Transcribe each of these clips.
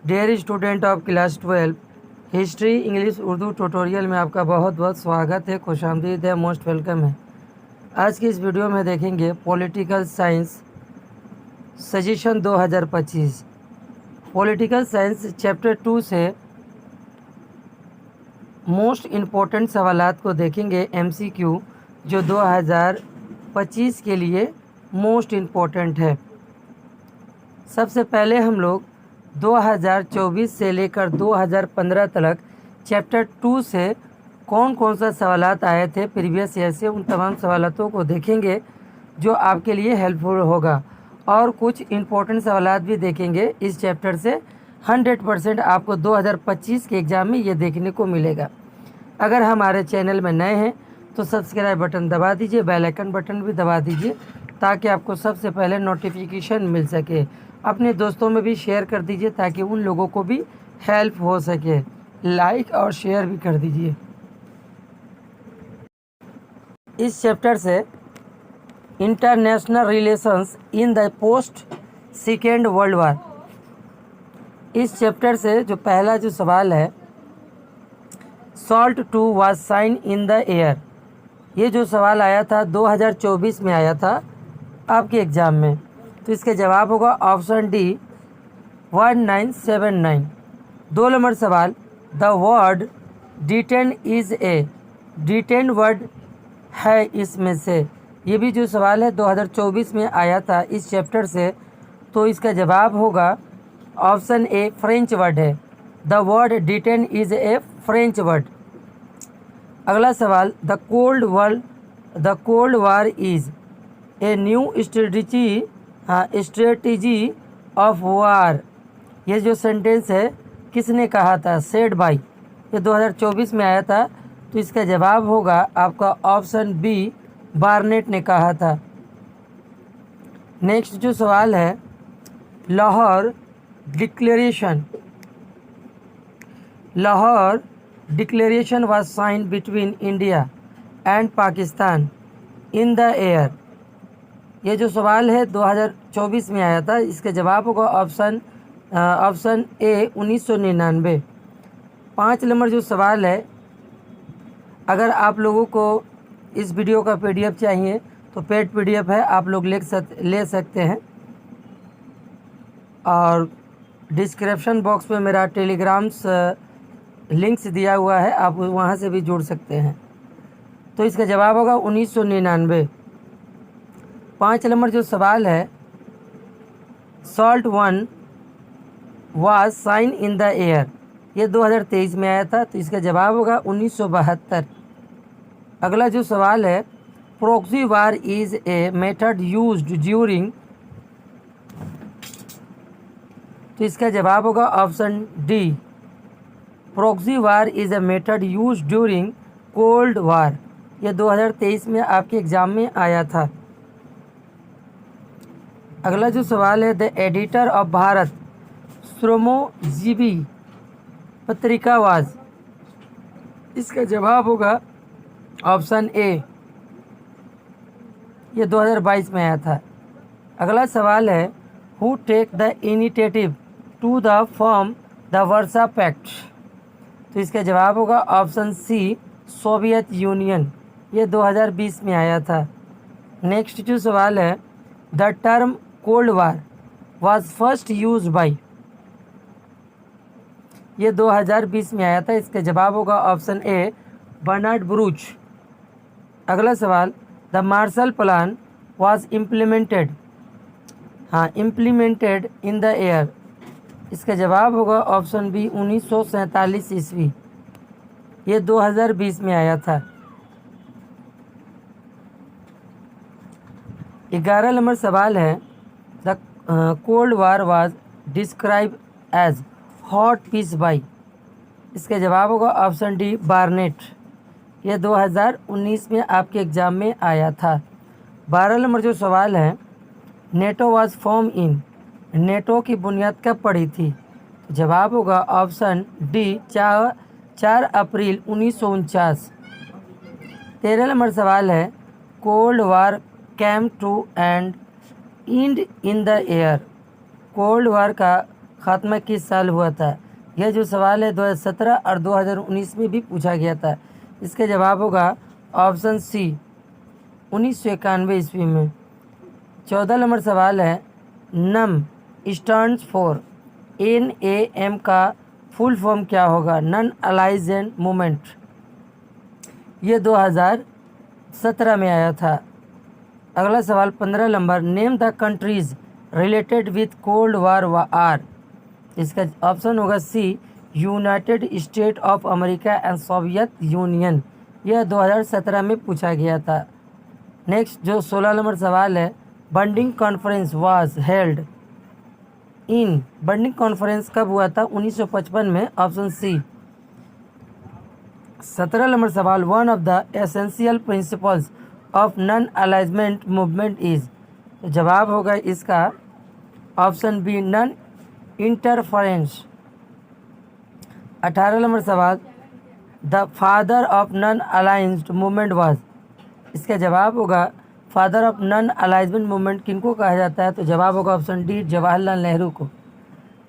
Dear student of class 12 history English Urdu tutorial में आपका बहुत बहुत स्वागत है, खुशामदीद है, मोस्ट वेलकम है। आज की इस वीडियो में देखेंगे political science suggestion 2025। Political science chapter 2 से मोस्ट इम्पोर्टेंट सवालात को देखेंगे, MCQ जो 2025 के लिए मोस्ट इम्पोर्टेंट है। सबसे पहले हम लोग 2024 से लेकर 2015 तक चैप्टर 2 से कौन कौन सा सवालात आए थे प्रीवियस ईयर से, उन तमाम सवालातों को देखेंगे जो आपके लिए हेल्पफुल होगा। और कुछ इम्पोर्टेंट सवालात भी देखेंगे इस चैप्टर से। 100% आपको 2025 के एग्ज़ाम में ये देखने को मिलेगा। अगर हमारे चैनल में नए हैं तो सब्सक्राइब बटन दबा दीजिए, बेल आइकन बटन भी दबा दीजिए ताकि आपको सबसे पहले नोटिफिकेशन मिल सके। अपने दोस्तों में भी शेयर कर दीजिए ताकि उन लोगों को भी हेल्प हो सके। लाइक और शेयर भी कर दीजिए। इस चैप्टर से international relations in the post second world war, इस चैप्टर से जो पहला जो सवाल है, SALT 2 was sign in the year, ये जो सवाल आया था 2024 में आया था आपके एग्ज़ाम में, तो इसका जवाब होगा ऑप्शन डी 1979। 2 नंबर सवाल, the word detain is a, detain word है इसमें से, ये भी जो सवाल है 2024 में आया था इस चैप्टर से, तो इसका जवाब होगा ऑप्शन ए फ्रेंच वर्ड है। The word detain is a French word. अगला सवाल, the cold war is a new strategy of war, ये जो सेंटेंस है किसने कहा था? सेड बाई, ये 2024 में आया था, तो इसका जवाब होगा आपका ऑप्शन बी बार्नेट ने कहा था। नेक्स्ट जो सवाल है, Lahore declaration was sign between India and Pakistan in the year, ये जो सवाल है 2024 में आया था, इसका जवाब होगा ऑप्शन ए 1999। 5 नंबर जो सवाल है, अगर आप लोगों को इस वीडियो का PDF चाहिए तो पेड PDF है, आप लोग ले सकते हैं। और डिस्क्रिप्शन बॉक्स में मेरा टेलीग्राम्स लिंक्स दिया हुआ है, आप वहां से भी जुड़ सकते हैं। तो इसका जवाब होगा 1999। 5 नंबर जो सवाल है, SALT 1 was sign in the year, ये 2023 में आया था, तो इसका जवाब होगा 1972। अगला जो सवाल है, proxy war is a method used during, तो इसका जवाब होगा option D, proxy war is a method used during cold war, ये 2023 में आपके एग्ज़ाम में आया था। अगला जो सवाल है, द एडिटर ऑफ भारत श्रमोजीवी पत्रिका वाज, इसका जवाब होगा ऑप्शन ए, ये 2022 में आया था। अगला सवाल है, who take the initiative to the form the Warsaw pact, तो इसका जवाब होगा ऑप्शन सी सोवियत यूनियन, ये 2020 में आया था। नेक्स्ट जो सवाल है, the term cold war was first used by, ये 2020 में आया था, इसका जवाब होगा ऑप्शन ए बर्नार्ड ब्रूच। अगला सवाल, the Marshall plan was implemented in the year, इसका जवाब होगा ऑप्शन बी 1947 ईस्वी, ये 2020 में आया था। 11 नंबर सवाल है, the cold war was describe as hot peace by, इसका जवाब होगा ऑप्शन डी बार्नेट, यह 2019 में आपके एग्ज़ाम में आया था। 12 नंबर जो सवाल है, NATO was form in, NATO की बुनियाद कब पड़ी थी? तो जवाब होगा ऑप्शन डी 4 अप्रैल 1949। 13 नंबर सवाल है, cold war came to end in the year, cold war का खात्मा किस साल हुआ था? यह जो सवाल है 2017 और 2019 में भी पूछा गया था। इसका जवाब होगा ऑप्शन सी 1991 ईस्वी में। 14 नंबर सवाल है नम स्टैंड्स फॉर, NAM का फुल फॉर्म क्या होगा? Non aligned movement. ये 2017 में आया था। अगला सवाल 15 number, name the countries related with cold war are. इसका ऑप्शन होगा C United State of America and Soviet Union. यह 2017 में पूछा गया था। नेक्स्ट जो 16 नंबर सवाल है, Bandung conference was held in. Bandung conference कब हुआ था? 1955 में, ऑप्शन सी। 17 नंबर सवाल, one of the essential principles of non alignment movement is. तो जवाब होगा इसका option B non interference. 18 number सवाल, the father of non aligned movement was. इसका जवाब होगा father of non alignment movement किनको कहा जाता है? तो जवाब होगा ऑप्शन डी जवाहरलाल नेहरू को।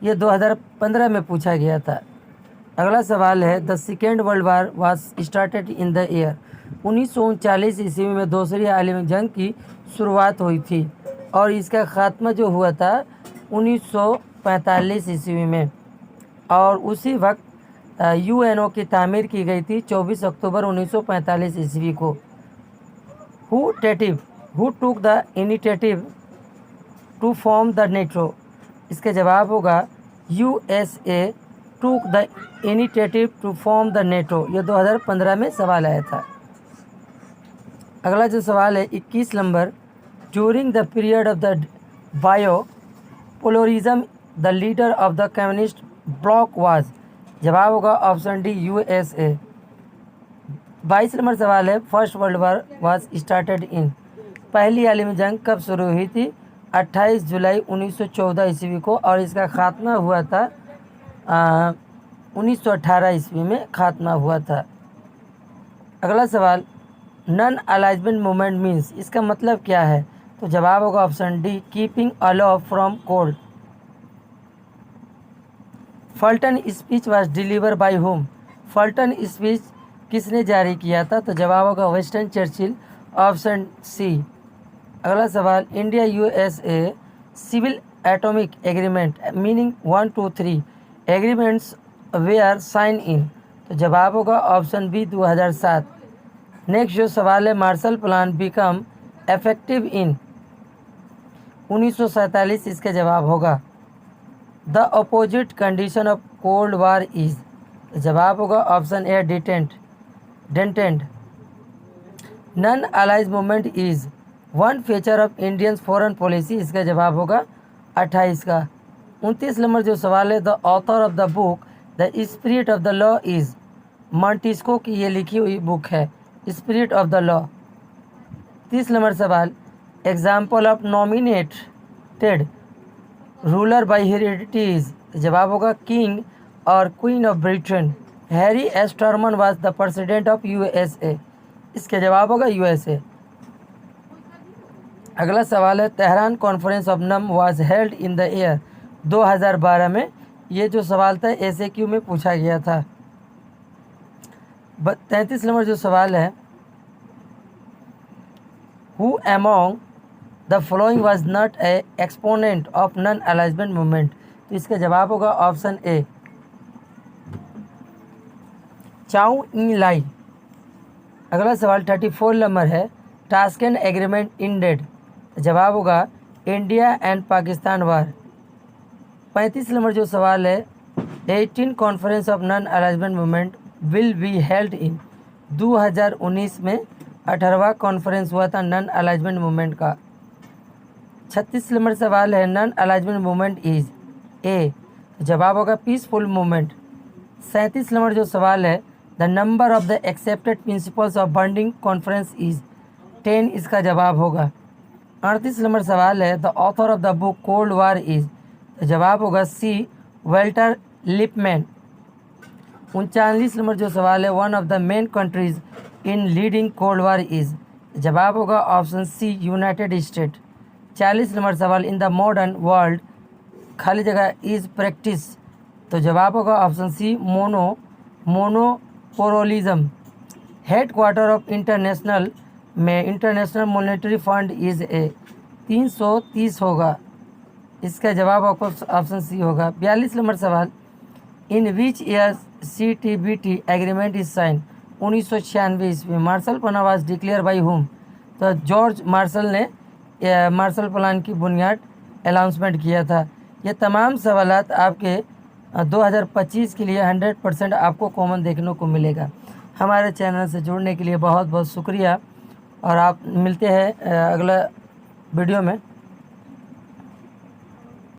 ये 2015 में पूछा गया था। अगला सवाल है the second world war was started in the year. 1939 ईस्वी में दूसरी आलमी जंग की शुरुआत हुई थी और इसका खात्मा जो हुआ था 1945 ईस्वी में, और उसी वक्त UNO की तामीर की गई थी 24 अक्टूबर 1945 ईस्वी को। Who took the initiative to form the NATO. इसका जवाब होगा USA took the initiative to form the NATO. यह 2015 में सवाल आया था। अगला जो सवाल है 21 number, during the period of the bipolarism the leader of the communist bloc was. जवाब होगा ऑप्शन डी USA। 22 नंबर सवाल है first world war was started in. पहली आलमी जंग कब शुरू हुई थी? 28 जुलाई 1914 ईस्वी को, और इसका खात्मा हुआ था 1918 ईस्वी में खात्मा हुआ था। अगला सवाल, नॉन अलाइजमेंट मूवमेंट मीन्स, इसका मतलब क्या है? तो जवाब होगा option D keeping aloof from cold. Fulton speech was deliver by whom. Fulton speech किसने जारी किया था? तो जवाब होगा विंस्टन चर्चिल, ऑप्शन सी। अगला सवाल, India USA civil atomic agreement meaning 1 2 3 agreements were sign in. तो जवाब होगा ऑप्शन बी 2007। नेक्स्ट जो सवाल है, Marshall plan become effective in 1947। इसका जवाब होगा the opposite condition of cold war is. जवाब होगा ऑप्शन ए डेटेंट। नॉन अलाइज movement is one feature of Indian foreign policy. इसका जवाब होगा 28 का। 29 नंबर जो सवाल है, the author of the book the spirit of the law is. Montesquieu की ये लिखी हुई बुक है spirit of the law. 30 number सवाल, example of nominated ruler by heredity is. जवाब होगा किंग और queen of Britain. Harry S Truman was the president of USA। इसका जवाब होगा USA। अगला सवाल है, Tehran conference of NAM was held in the year 2012 में। ये जो सवाल था SAQ में पूछा गया था। 33 नंबर जो सवाल है, who among the following was not a exponent of non alignment movement. तो इसका जवाब होगा ऑप्शन ए चाउ इन लाई। अगला सवाल 34 नंबर है, टास्केंट एग्रीमेंट इंडेड। जवाब होगा India and Pakistan war. 35 number जो सवाल है, 18 conference of non alignment movement will be held in. 2019 में 18वां कॉन्फ्रेंस हुआ था नॉन अलाइजमेंट मूवमेंट का। 36 नंबर सवाल है, non alignment movement is a. जवाब होगा पीसफुल मूवमेंट। 37 नंबर जो सवाल है, the number of the accepted principles of bonding conference is 10। इसका जवाब होगा। 38 नंबर सवाल है, the author of the book cold war is. जवाब होगा सी वेल्टर लिपमैन। 39 नंबर जो सवाल है, one of the main countries in leading cold war is. जवाब होगा option C United State. 40 number सवाल, इन द मॉडर्न वर्ल्ड खाली जगह इज प्रैक्टिस, तो जवाब होगा option C monopolism. Head quarter of international monetary fund is a, 330 होगा, इसका जवाब आपको ऑप्शन सी होगा। 42 नंबर सवाल, in which year CTBT agreement is sign, 1996 ईस्वी। Marshall plan was declared by whom, तो जॉर्ज मार्शल ने मार्शल प्लान की बुनियाद अनाउंसमेंट किया था। ये तमाम सवालात आपके 2025 के लिए 100% आपको कॉमन देखने को मिलेगा। हमारे चैनल से जुड़ने के लिए बहुत बहुत शुक्रिया और आप मिलते हैं अगला वीडियो में।